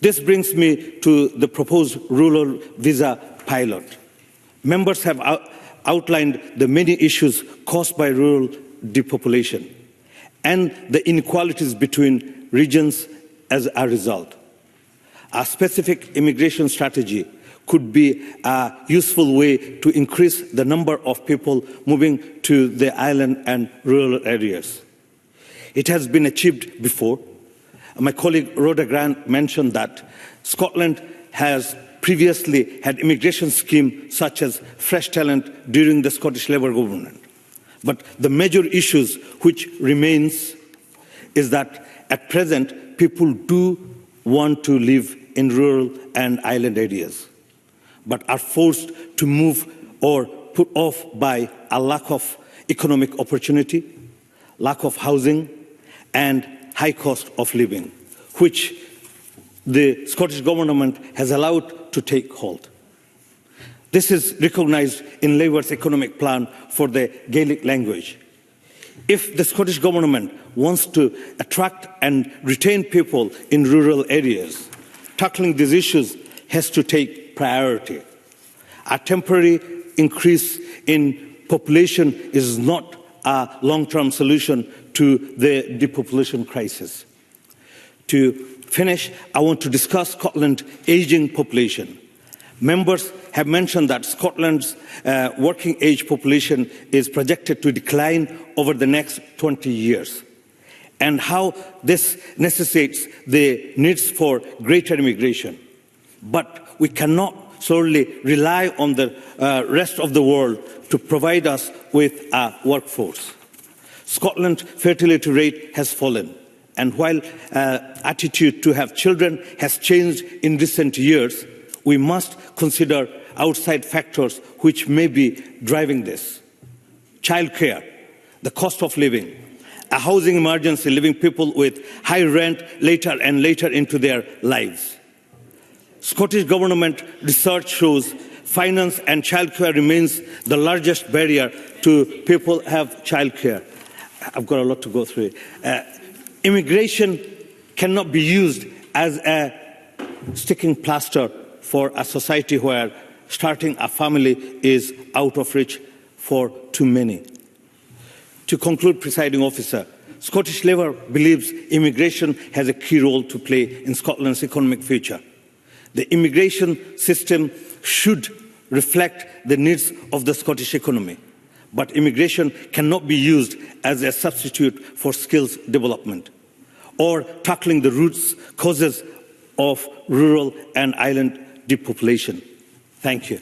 This brings me to the proposed rural visa pilot. Members have outlined the many issues caused by rural depopulation and the inequalities between regions as a result. A specific immigration strategy could be a useful way to increase the number of people moving to the island and rural areas. It has been achieved before. My colleague Rhoda Grant mentioned that Scotland has previously had immigration schemes such as Fresh Talent during the Scottish Labour government. But the major issues which remains is that at present people do want to live in rural and island areas, but are forced to move or put off by a lack of economic opportunity, lack of housing, and high cost of living, which the Scottish Government has allowed to take hold. This is recognised in Labour's economic plan for the Gaelic language. If the Scottish Government wants to attract and retain people in rural areas, tackling these issues has to take priority. A temporary increase in population is not a long-term solution to the depopulation crisis. To finish, I want to discuss Scotland's ageing population. Members have mentioned that Scotland's working age population is projected to decline over the next 20 years, and how this necessitates the needs for greater immigration. But we cannot solely rely on the rest of the world to provide us with a workforce. Scotland's fertility rate has fallen, and while attitude to have children has changed in recent years, we must consider outside factors which may be driving this. Childcare, the cost of living, a housing emergency leaving people with high rent later and later into their lives. Scottish Government research shows finance and childcare remains the largest barrier to people have childcare. I've got a lot to go through. Immigration cannot be used as a sticking plaster for a society where starting a family is out of reach for too many. To conclude, Presiding Officer, Scottish Labour believes immigration has a key role to play in Scotland's economic future. The immigration system should reflect the needs of the Scottish economy, but immigration cannot be used as a substitute for skills development or tackling the root causes of rural and island depopulation. Thank you.